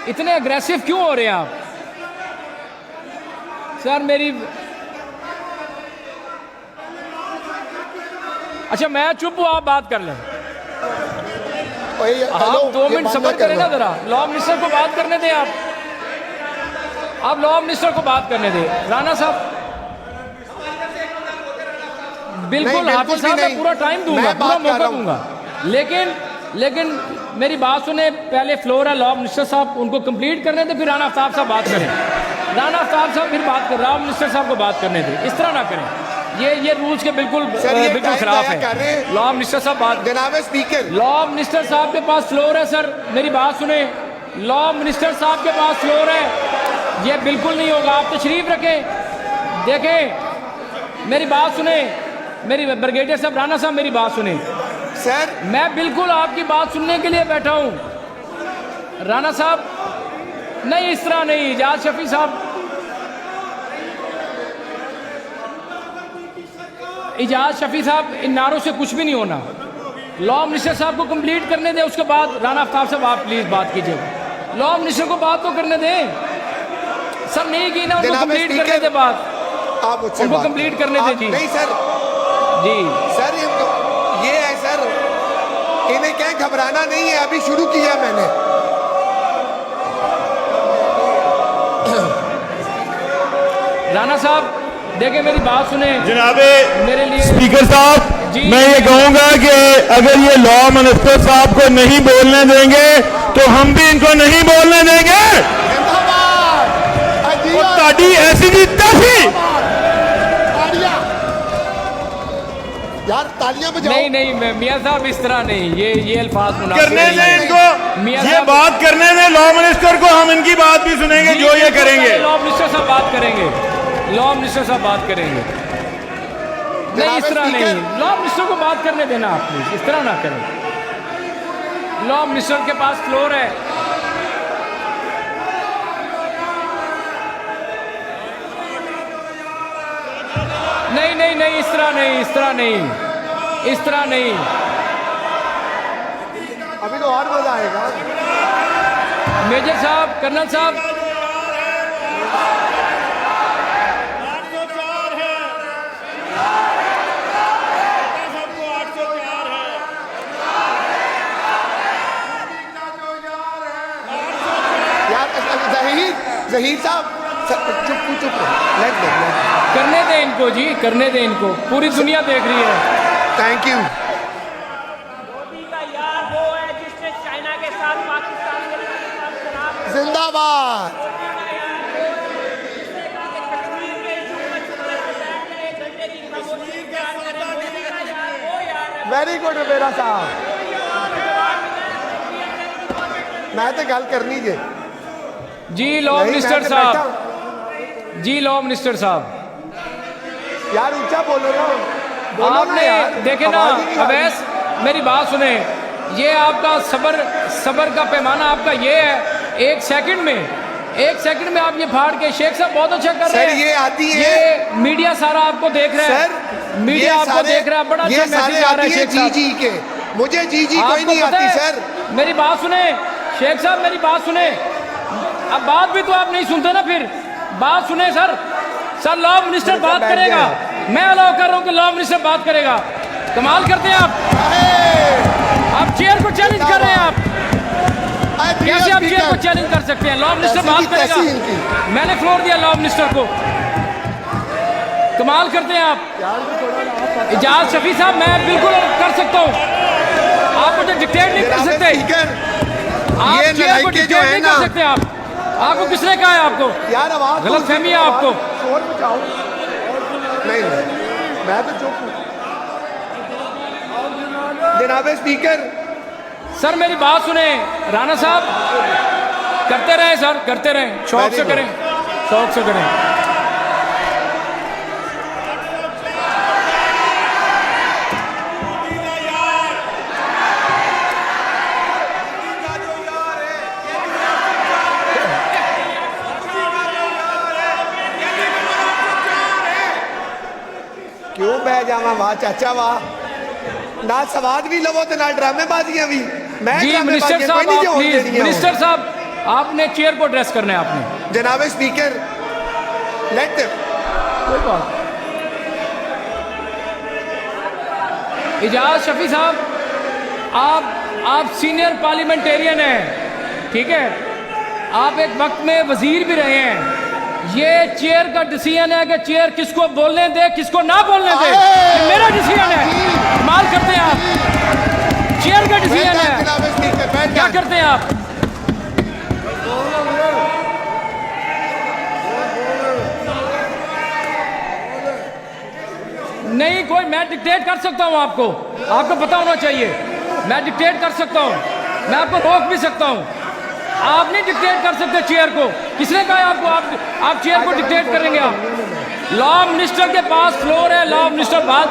इतने अग्रेसिव क्यों हो रहे हैं आप? सर मेरी, अच्छा मैं चुप हूँ, आप बात कर लें। आप 2 मिनट सब्र करें ना जरा, लॉ मिनिस्टर को बात करने दें। आप लॉ मिनिस्टर को बात करने दें। राणा साहब बिल्कुल, हाफिज साहब मैं पूरा टाइम दूंगा, पूरा मौका दूंगा, लेकिन मेरी बात सुने। पहले फ्लोर है लॉ मिनिस्टर साहब, उनको कंप्लीट करने दे, फिर राणा आफ्ताब साहब बात करें। राणा आफ्ताब साहब फिर बात कर, लॉ मिनिस्टर साहब को बात करने दे। इस तरह ना करें, ये रूल्स के बिल्कुल खिलाफ है। लॉ मिनिस्टर साहब बात, जनाब स्पीकर, लॉ मिनिस्टर साहब के पास फ्लोर है। सर मेरी बात सुने, लॉ मिनिस्टर साहब के पास फ्लोर है, ये बिल्कुल नहीं होगा। आप तशरीफ रखें। देखें मेरी बात सुने, मेरी ब्रिगेडियर साहब, राणा साहब मेरी बात सुने। सर मैं बिल्कुल आपकी बात सुनने के लिए बैठा हूं। राणा साहब नहीं, इस तरह नहीं। इजाज शफी साहब, इजाज शफी साहब, इन नारों से कुछ भी नहीं होना। लॉ मिनिस्टर साहब को कंप्लीट करने दें, उसके बाद राणा आफ्ताब साहब आप प्लीज बात कीजिएगा। लॉ मिनिस्टर को बात तो करने दें। सर नहीं की ना, उनको कंप्लीट करने दे बात, आप उनको कंप्लीट करने दें। जी नहीं सर, जी सर ये है सर, इन्हें क्या घबराना नहीं है, अभी शुरू किया मैंने। राणा साहब देखिए मेरी बात सुने। जनाबे मेरे लिए स्पीकर साहब, मैं ये कहूंगा कि अगर ये लॉ मिनिस्टर साहब को नहीं बोलने देंगे तो हम भी इनको नहीं बोलने देंगे। और ताड़ी ऐसी जी तभी यार तालियां बजाओ। नहीं मियां साहब इस तरह नहीं, ये अल्फाज करने दें इनको, ये बात करने दें लॉ मिनिस्टर को, हम इनकी बात भी सुनेंगे जो ये करेंगे। लॉ मिनिस्टर साहब बात करेंगे, लॉ मिनिस्टर साहब बात करेंगे। नहीं इस तरह नहीं, लॉ मिनिस्टर को बात करने देना आप प्लीज, इस तरह ना करें। लॉ मिनिस्टर के पास फ्लोर है। नहीं इस तरह नहीं, इस तरह नहीं, इस तरह नहीं। अभी तो और मजा आएगा। मेजर साहब, कर्नल साहब, जहीर साहब चुप करने दें इनको जी, करने दें इनको, पूरी दुनिया देख रही है। Thank you. मोदी का यार वो है जिसने चाइना के साथ पाकिस्तान के जिंदाबाद। वेरी गुड मेरा साहब, मैं तो गल करनी जे। जी लॉ मिनिस्टर साहब, जी लॉ मिनिस्टर साहब, यार ऊंचा बोलो ना, आपने देखे ना अवैस, मेरी बात सुने। ये आपका सबर का पैमाना आपका ये है। एक सेकंड में आप ये फाड़ के, शेख साहब बहुत अच्छा कर रहे हैं। ये आती है, ये मीडिया सारा आपको देख रहा है सर, मीडिया आपको देख रहा है, बड़ा अच्छा मैसेज आ रहा है शेख साहब जी के। मुझे जी कोई नहीं आती सर। मेरी बात सुने शेख साहब, मेरी बात सुने। अब बात भी तो आप नहीं सुनते ना, फिर बात सुने सर। लॉ मिनिस्टर बात करेगा, मैं अलाउ कर रहा हूं कि लॉ मिनिस्टर बात करेगा। कमाल करते हैं आप चेयर को चैलेंज कर रहे हैं। आप कैसे आप चेयर को चैलेंज कर सकते हैं? लॉ मिनिस्टर बात करेगा, मैंने फ्लोर दिया लॉ मिनिस्टर को। कमाल करते हैं आप। इजाज शफी साहब, मैं बिल्कुल कर सकता हूं, आप मुझे डिक्टेट नहीं कर सकते। आप चेयर को डिक्टेट नहीं कर सकते। आपको किसने कहा है? आपको यार आवाज गलत फहमी है आपको। नहीं मैं तो चुप हूं। जनाब स्पीकर, सर मेरी बात सुने। राणा साहब करते रहे सर, करते रहे, शौक से करें, शौक से करें। क्यों बह जावा वाह चाचा वाह, ना सवाद भी लवो ते ना ड्रामेबाजियां भी। मैं जी मिनिस्टर साहब आप प्लीज, मिनिस्टर साहब आपने चेयर को एड्रेस करना है आपने। जनाब स्पीकर लेट कोई बात, इजाज शफी साहब आप सीनियर पार्लियामेंटेरियन हैं, ठीक है, आप एक वक्त में वजीर भी रहे हैं। ये चेयर का डिसीजन है कि चेयर किसको बोलने दे किसको ना बोलने दे, ये मेरा डिसीजन है। कमाल करते हैं आप, चेयर का डिसीजन है, जनाब स्पीकर बैठ क्या करते हैं आप? नहीं कोई, मैं डिक्टेट कर सकता हूं आपको, आपको पता होना चाहिए, मैं डिक्टेट कर सकता हूं, मैं आपको रोक भी सकता हूं। आप नहीं डिक्टेट कर सकते चेयर को, किसने कहा आपको आप चेयर को डिक्टेट करेंगे? आप लॉ मिनिस्टर के पास फ्लोर है, लॉ मिनिस्टर बात